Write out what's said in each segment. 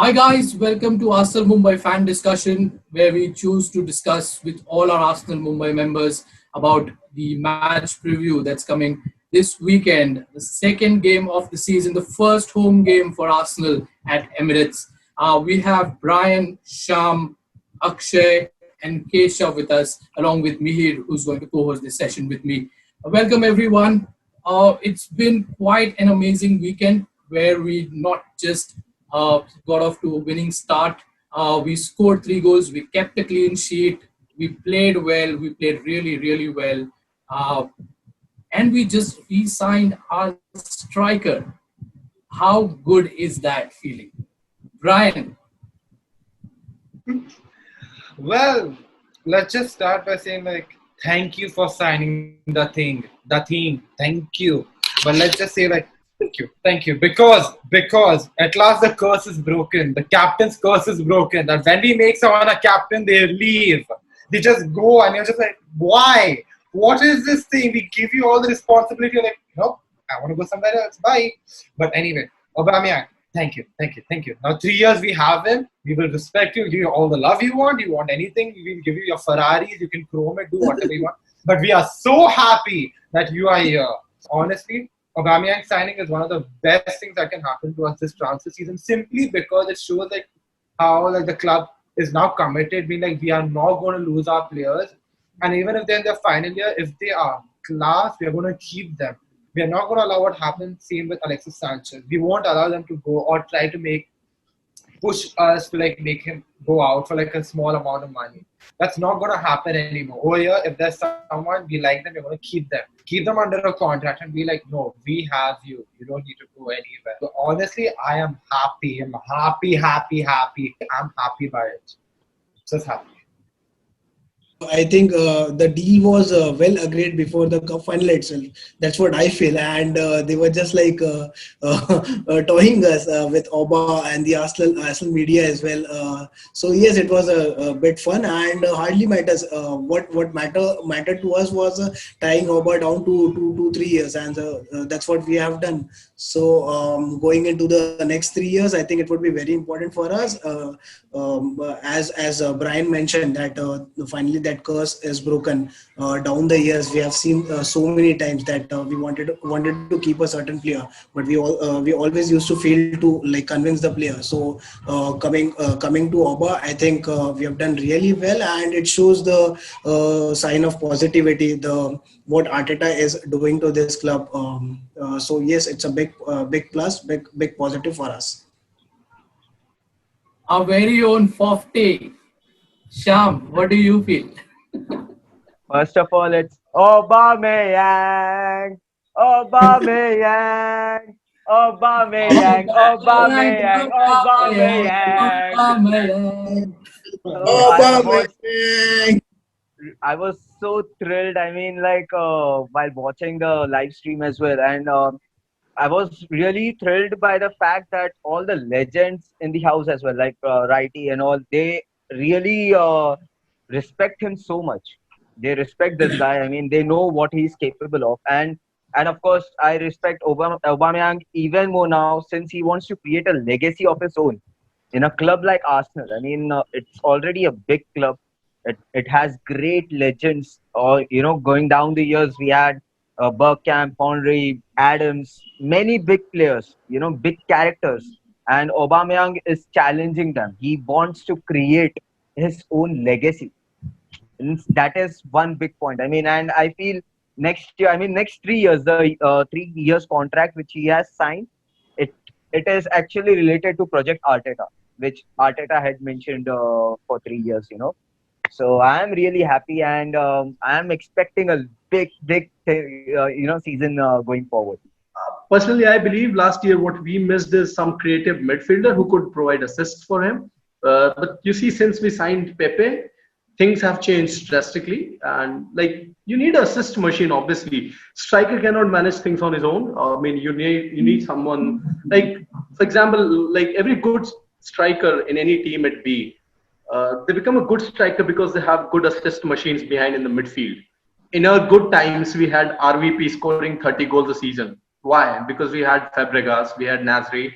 Hi guys, welcome to Arsenal Mumbai fan discussion where we choose to discuss with all our Arsenal Mumbai members about the match preview that's coming this weekend. The second game of the season, the first home game for Arsenal at Emirates. We have Brian, Sham, Akshay and Keshav with us along with Mihir who's going to co-host this session with me. Welcome everyone. It's been quite an amazing weekend where we not just got off to a winning start. We scored 3 goals. We kept a clean sheet. We played well. We played really, really well. Uh, and we just re-signed our striker. How good is that feeling? Brian, Well, let's just start by saying thank you for signing the thing, thank you. But let's just say thank you, because at last the curse is broken. The captain's curse is broken. That when we make someone a captain, they leave. They just go, and you're just like, why? What is this thing? We give you all the responsibility. You're like, nope, I want to go somewhere else. Bye. But anyway, Aubameyang, thank you. Now 3 years we have him. We will respect you, give you all the love you want. You want anything, we will give you your Ferraris. You can chrome it, do whatever you want. But we are so happy that you are here. Honestly, Aubameyang signing is one of the best things that can happen to us this transfer season, simply because it shows how the club is now committed. Being we are not going to lose our players, and even if they're in their final year, if they are class, we are going to keep them. We are not going to allow what happened. Same with Alexis Sanchez. We won't allow them to go or try to push us to make him go out for a small amount of money. That's not going to happen anymore. Over here, if there's someone we like them, we're going to keep them under a contract and be like, no, we have you. You don't need to go anywhere. So honestly, I am happy. I'm happy. I'm happy by it. Just happy. I think the deal was well agreed before the cup final itself. That's what I feel, and they were just toying us with Oba and the Arsenal media as well. So yes, it was a bit fun and hardly matters. What mattered to us was tying Oba down to 2 3 years, and that's what we have done. So going into the next 3 years, I think it would be very important for us. As Brian mentioned that finally that curse is broken. Down the years, we have seen so many times that we wanted to keep a certain player, but we always used to fail to convince the player. So coming to Oba, I think we have done really well, and it shows the sign of positivity. What Arteta is doing to this club. So yes, it's a big plus, big positive for us. our very own Fofty. Sham, what do you feel? First of all, it's Aubameyang, Aubameyang, Aubameyang, Aubameyang, Aubameyang. So I was so thrilled. I mean, while watching the live stream as well, and I was really thrilled by the fact that all the legends in the house as well, Righty and all, they really respect him so much. They respect this guy. I mean, they know what he's capable of, and of course, I respect Aubameyang even more now since he wants to create a legacy of his own in a club like Arsenal. I mean, it's already a big club. It has great legends. Or going down the years, we had Bergkamp, Henry, Adams, many big players. Big characters. And Aubameyang is challenging them. He wants to create his own legacy. And that is one big point. I mean, and I feel next year, I mean, next 3 years, the 3 years contract which he has signed, it it is actually related to Project Arteta, which Arteta had mentioned for 3 years. So I am really happy, and I am expecting a big season going forward. Personally, I believe last year what we missed is some creative midfielder who could provide assists for him. But you see, since we signed Pepe, things have changed drastically. And you need an assist machine, obviously. Striker cannot manage things on his own. I mean, you need someone for example, every good striker in any team at B, they become a good striker because they have good assist machines behind in the midfield. In our good times, we had RVP scoring 30 goals a season. Why? Because we had Fabregas, we had Nasri.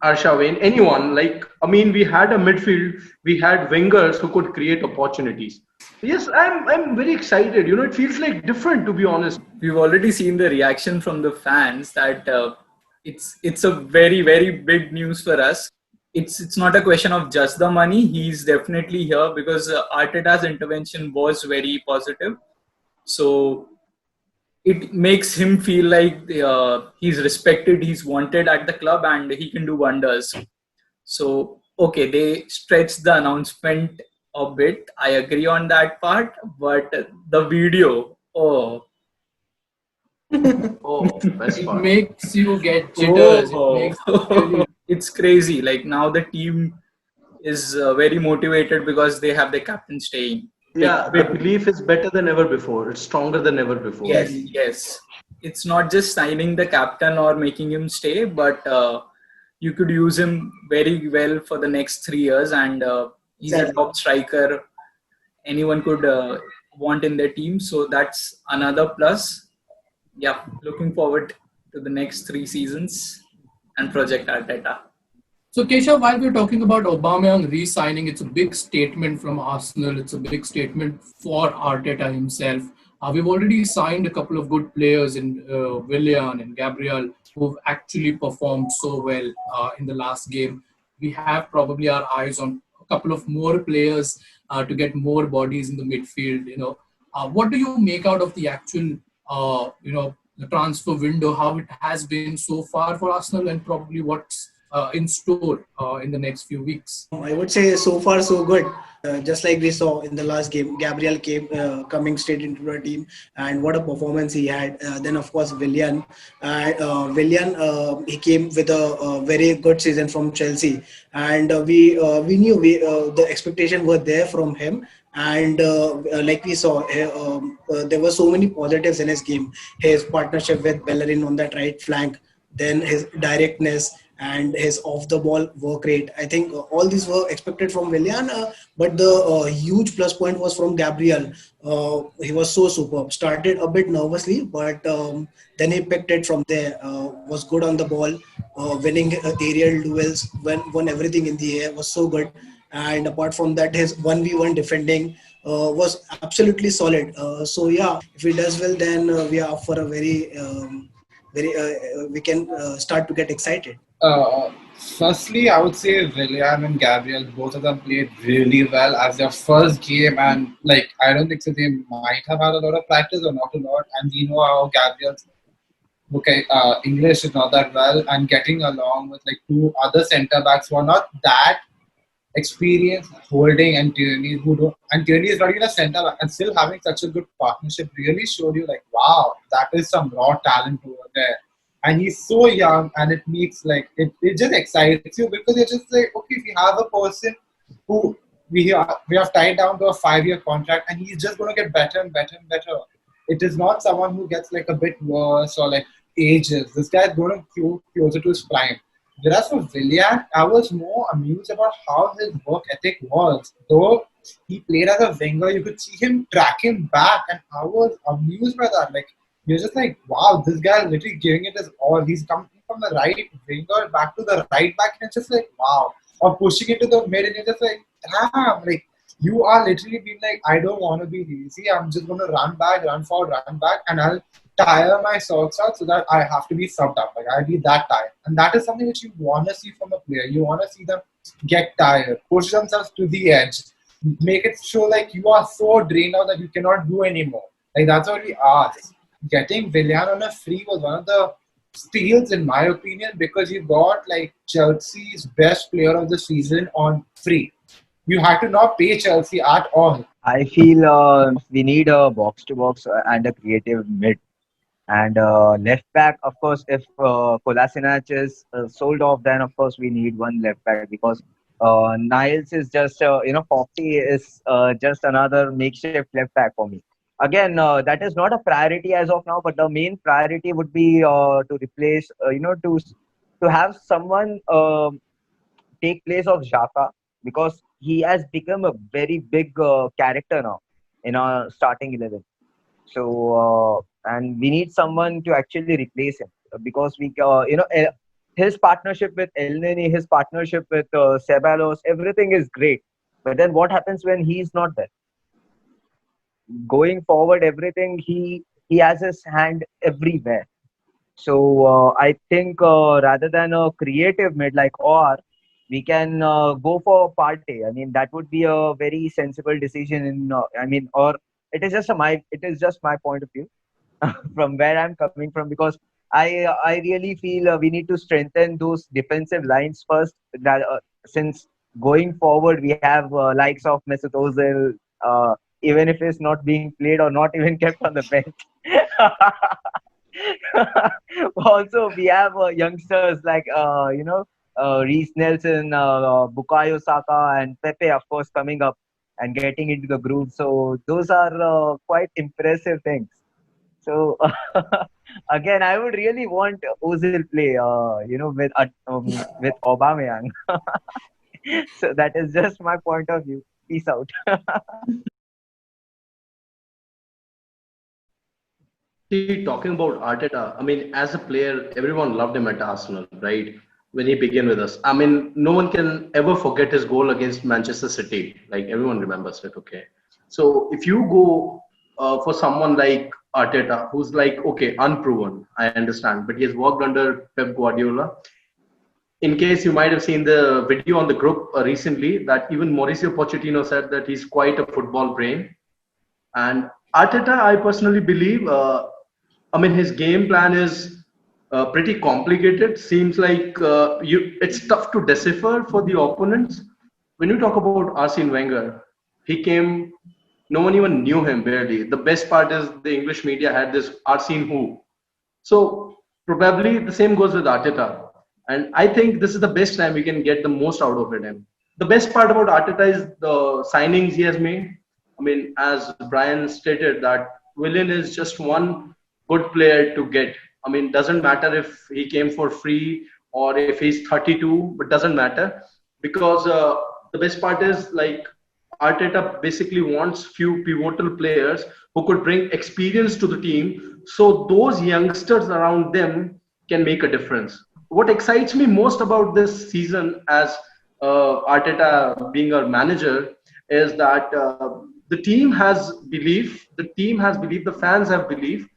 Arshavin, anyone. Like, I mean, we had a midfield, we had wingers who could create opportunities. Yes, I'm very excited. You know, it feels like different, to be honest. We've already seen the reaction from the fans that it's a very big news for us. It's not a question of just the money. He's definitely here because Arteta's intervention was very positive. So it makes him feel like he's respected, he's wanted at the club, and he can do wonders. So, okay, they stretched the announcement a bit. I agree on that part, but the video, oh, Oh, best It part. makes you get jitters. It oh, makes you really. it's crazy. Like now the team is very motivated because they have the captain staying. Yeah, the Big, belief is better than ever before. It's stronger than ever before. yes, Exactly. yes. It's not just signing the captain or making him stay, but you could use him very well for the next 3 years, and he's a Exactly. top striker. Anyone could want in their team, so that's another plus. Yeah, looking forward to the next 3 seasons and Project Arteta. So, Keshav, while we're talking about Aubameyang re-signing, it's a big statement from Arsenal. It's a big statement for Arteta himself. We've already signed a couple of good players in Willian and Gabriel who've actually performed so well in the last game. We have probably our eyes on a couple of more players to get more bodies in the midfield. What do you make out of the actual, the transfer window, how it has been so far for Arsenal, and probably what's in store in the next few weeks? I would say so far so good. Just like we saw in the last game, Gabriel came coming straight into the team, and what a performance he had. Then of course Willian, he came with a very good season from Chelsea, and we knew the expectation were there from him. And like we saw, there were so many positives in his game. His partnership with Bellerin on that right flank, then his directness and his off the ball work rate. I think all these were expected from Willian, but the huge plus point was from Gabriel. He was so superb. Started a bit nervously, but then he picked it from there. Was good on the ball, winning aerial duels, won everything in the air, was so good. And apart from that, his 1v1 defending was absolutely solid. So yeah, if he does well, then we are up for a we can start to get excited. Firstly, I would say William and Gabriel, both of them played really well as their first game, and like I don't think so. They might have had a lot of practice or not a lot, and we know how Gabriel's English is not that well, and getting along with like two other centre backs who are not that experienced, Holding and Tierney, who don't, and Tierney is not even a centre back, and still having such a good partnership really showed you like wow, that is some raw talent over there. And he's so young, and it makes like it just excites you because you're just like, okay, we have a person who we have tied down to a 5-year contract, and he's just going to get better and better and better. It is not someone who gets like a bit worse or like ages. This guy is going to closer to his prime. Whereas for Willian, I was more amused about how his work ethic was. Though he played as a winger, you could see him tracking back, and I was amused by that. Like you're just like, wow, this guy is literally giving it his all. He's coming from the right winger back to the right back, and it's just like, wow. Or pushing into the mid, and you're just like, damn, like you are literally being like, I don't want to be lazy. I'm just going to run back, run forward, run back, and I'll tire my socks out so that I have to be subbed up. Like I'll be that tired, and that is something which you want to see from a player. You want to see them get tired, push themselves to the edge, make it show like you are so drained out that you cannot do anymore. Like that's what we asked. Getting Willian on a free was one of the steals in my opinion because you got like Chelsea's best player of the season on free. You had to not pay Chelsea at all. I feel we need a box to box and a creative mid. And left back, of course, if Kolasinac is sold off, then of course we need one left back because Niles is just, Foxy is just another makeshift left back for me. Again, that is not a priority as of now, but the main priority would be to replace, to have someone take place of Xhaka because he has become a very big character now in our starting 11. So, and we need someone to actually replace him because his partnership with Elneny, his partnership with Ceballos, everything is great. But then what happens when he's not there? Going forward, everything he has his hand everywhere. So I think rather than a creative mid like or, we can go for Partey. I mean, that would be a very sensible decision. In I mean, or it is just my point of view from where I'm coming from, because I really feel we need to strengthen those defensive lines first. That since going forward we have likes of Mesut Ozil, even if it's not being played or not even kept on the bench. Also, we have youngsters like Reece Nelson, Bukayo Saka, and Pepe, of course, coming up and getting into the groove. So those are quite impressive things. So again, I would really want Ozil play, with Aubameyang. So that is just my point of view. Peace out. See, talking about Arteta, I mean, as a player, everyone loved him at Arsenal, right? When he began with us. I mean, no one can ever forget his goal against Manchester City. Like, everyone remembers it, okay? So, if you go for someone like Arteta, who's like, okay, unproven, I understand, but he has worked under Pep Guardiola. In case you might have seen the video on the group recently, that even Mauricio Pochettino said that he's quite a football brain. And Arteta, I personally believe, I mean, his game plan is pretty complicated. Seems like it's tough to decipher for the opponents. When you talk about Arsene Wenger, he came, no one even knew him barely. The best part is the English media had this Arsene who. So probably the same goes with Arteta. And I think this is the best time we can get the most out of it. And the best part about Arteta is the signings he has made. I mean, as Brian stated, that Willian is just one good player to get. I mean, doesn't matter if he came for free or if he's 32, but doesn't matter because the best part is like Arteta basically wants few pivotal players who could bring experience to the team, so those youngsters around them can make a difference. What excites me most about this season, as Arteta being our manager, is that the team has belief, the fans have belief,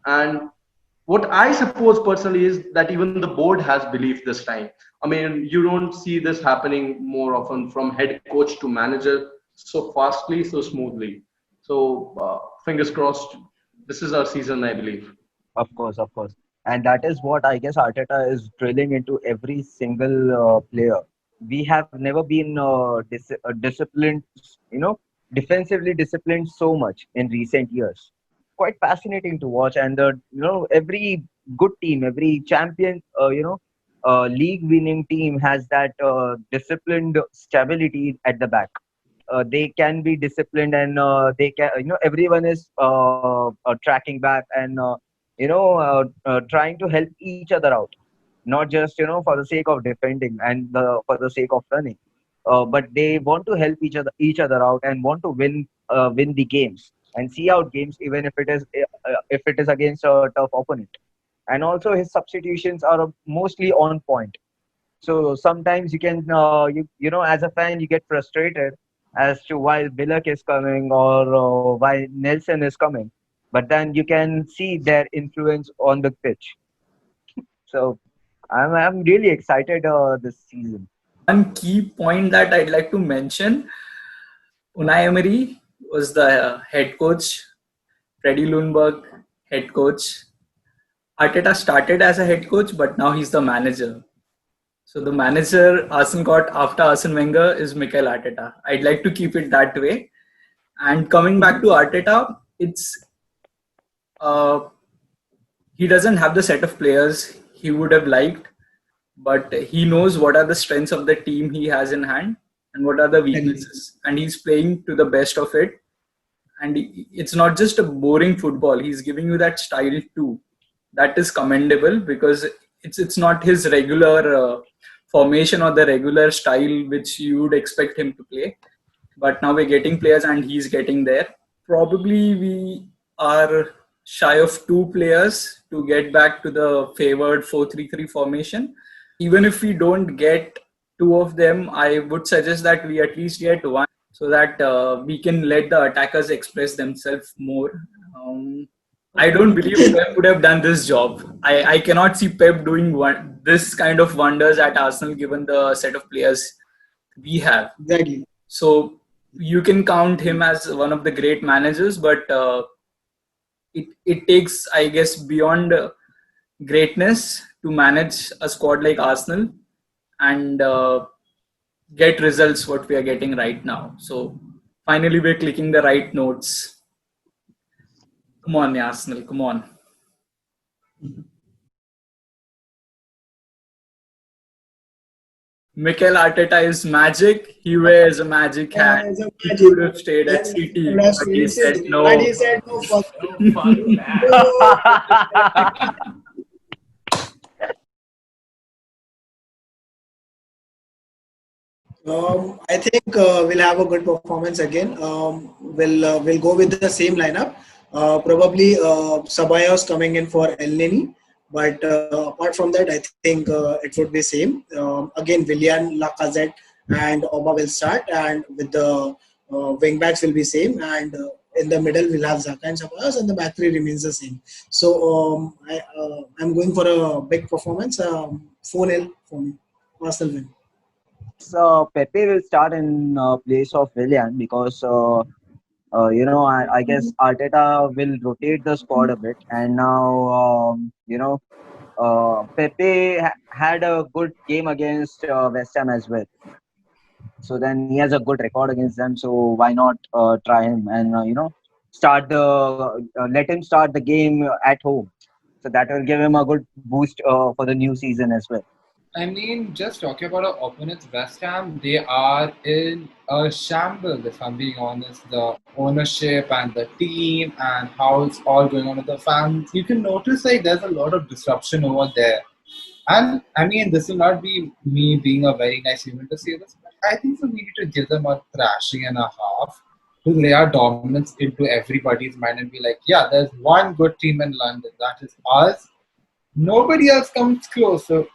and what I suppose personally is that even the board has belief this time. I mean, you don't see this happening more often from head coach to manager so fastly, so smoothly. So, fingers crossed, this is our season, I believe. Of course, of course. And that is what I guess Arteta is drilling into every single player. We have never been disciplined, you know, defensively disciplined so much in recent years. Quite fascinating to watch. And, every good team, every champion, league winning team has that disciplined stability at the back. They can be disciplined, and they can, everyone is tracking back and trying to help each other out, not just for the sake of defending and for the sake of running, but they want to help each other out and want to win the games and see out games, even if it is against a tough opponent. And also his substitutions are mostly on point. So sometimes you can, as a fan, you get frustrated as to why Bilek is coming or why Nelson is coming. But then you can see their influence on the pitch. So I'm really excited this season. One key point that I'd like to mention, Unai Emery was the head coach, Freddie Lundberg, head coach. Arteta started as a head coach, but now he's the manager. So the manager Arsenal got after Arsene Wenger is Mikel Arteta. I'd like to keep it that way. And coming back to Arteta, it's he doesn't have the set of players he would have liked, but he knows what are the strengths of the team he has in hand and what are the weaknesses, and he's playing to the best of it. And it's not just a boring football, he's giving you that style too. That is commendable, because it's not his regular formation or the regular style which you would expect him to play. But now we're getting players and he's getting there. Probably we are shy of two players to get back to the favored 4-3-3 formation. even if we don't get two of them, I would suggest that we at least get one so that we can let the attackers express themselves more. Um, I don't believe Pep would have done this job. I cannot see Pep doing this kind of wonders at Arsenal given the set of players we have. Exactly. So you can count him as one of the great managers, but it takes, I guess, beyond greatness to manage a squad like Arsenal and get results what we are getting right now. So finally, we're clicking the right notes. Come on, Arsenal, come on. Mikel Arteta is magic. He wears a magic hat. It's a He magic. could have stayed at City, but he said But no. he said no. Fuck. No, fuck that. I think we'll have a good performance again. We'll go with the same lineup. Probably Ceballos coming in for El Neni, but apart from that, I think it would be same. Again, Willian, Lacazette, and Oba will start, and with the wing backs will be same, and in the middle we'll have Xhaka and Ceballos, and the back three remains the same. So I'm going for a big performance. 4-0 for me. Arsenal win. Pepe will start in place of Willian because I guess Arteta will rotate the squad a bit, and now Pepe had a good game against West Ham as well. So then he has a good record against them. So why not try him and let him start the game at home. So that will give him a good boost for the new season as well. I mean, just talking about our opponents, West Ham, they are in a shambles, if I'm being honest. The ownership and the team and how it's all going on with the fans. You can notice like there's a lot of disruption over there. And I mean, this will not be me being a very nice human to say this, but I think so we need to give them a thrashing and a half to lay our dominance into everybody's mind and be like, yeah, there's one good team in London, that is us. Nobody else comes close. So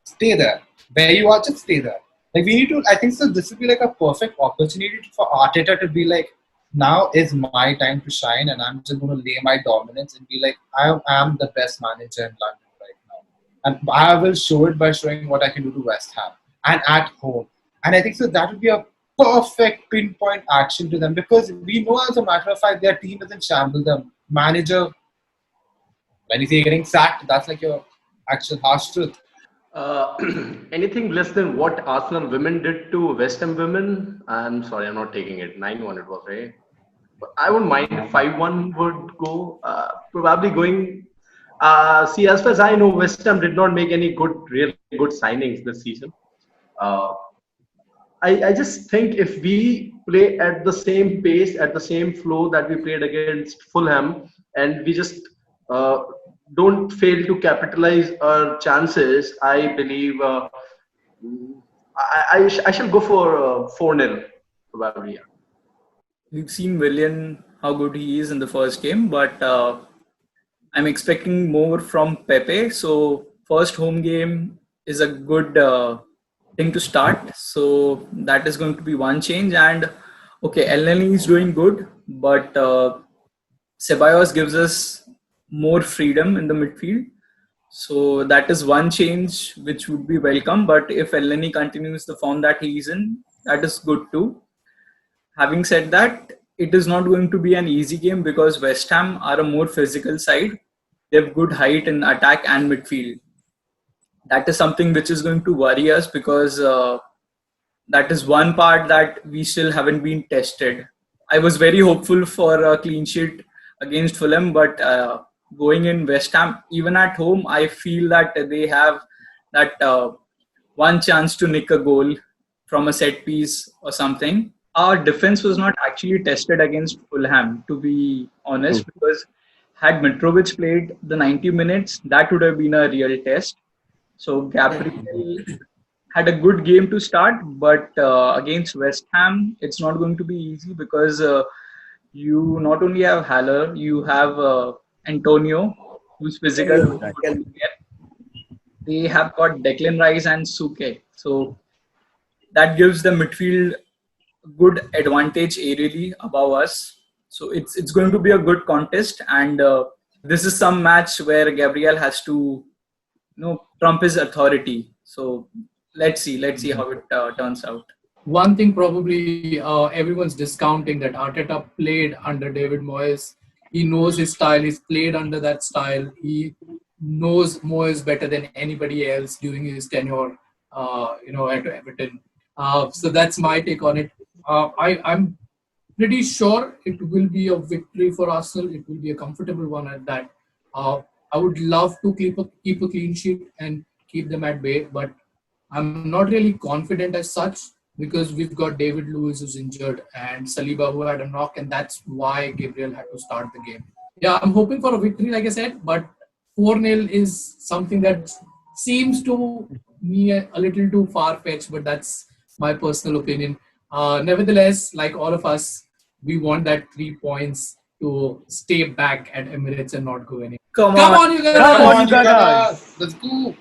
stay there. Where you are, just stay there. Like we need to. I think so. This would be like a perfect opportunity for Arteta to be like, now is my time to shine, and I'm just going to lay my dominance and be like, I am the best manager in London right now, and I will show it by showing what I can do to West Ham and at home. And I think so that would be a perfect pinpoint action to them because we know, as a matter of fact, their team is in shambles. The manager, when you say getting sacked, that's like your actual harsh truth. Uh, anything less than what Arsenal women did to West Ham women, I'm sorry, I'm not taking it. 9-1 it was, right? But I wouldn't mind. 5-1 would go. Probably going. See, as far as I know, West Ham did not make any really good signings this season. Uh, I just think if we play at the same pace, at the same flow that we played against Fulham, and we just uh, don't fail to capitalize our chances, I believe I shall go for 4-0 probably. Yeah. We've seen Willian, how good he is in the first game, but I'm expecting more from Pepe. So first home game is a good thing to start. So that is going to be one change. And okay, Elneny is doing good, but Ceballos gives us more freedom in the midfield. So that is one change which would be welcome. But if Elneny continues the form that he is in, that is good too. Having said that, it is not going to be an easy game because West Ham are a more physical side. They have good height in attack and midfield. That is something which is going to worry us because that is one part that we still haven't been tested. I was very hopeful for a clean sheet against Fulham, but going in West Ham, even at home, I feel that they have that one chance to nick a goal from a set piece or something. Our defense was not actually tested against Fulham, to be honest, because had Mitrovic played the 90 minutes, that would have been a real test. So Gabriel had a good game to start, but against West Ham, it's not going to be easy because you not only have Haller, you have Antonio, who's physical, who's good player. they have got Declan Rice and Suke. So that gives the midfield good advantage aerially above us. So it's going to be a good contest, and this is some match where Gabriel has to trump his authority. So let's see how it turns out. One thing probably everyone's discounting that Arteta played under David Moyes. He knows his style. He's played under that style. He knows Moyes better than anybody else during his tenure, at Everton. So that's my take on it. I'm pretty sure it will be a victory for Arsenal. It will be a comfortable one at that. Uh, I would love to keep a clean sheet and keep them at bay, but I'm not really confident as such because we've got David Lewis who's injured and Saliba who had a knock, and that's why Gabriel had to start the game. Yeah, I'm hoping for a victory, like I said, but 4-0 is something that seems to me a little too far-fetched, but that's my personal opinion. Nevertheless, like all of us, we want that 3 points to stay back at Emirates and not go anywhere. Come Come on. on, you Come guys! on, you Gunners! Let's go.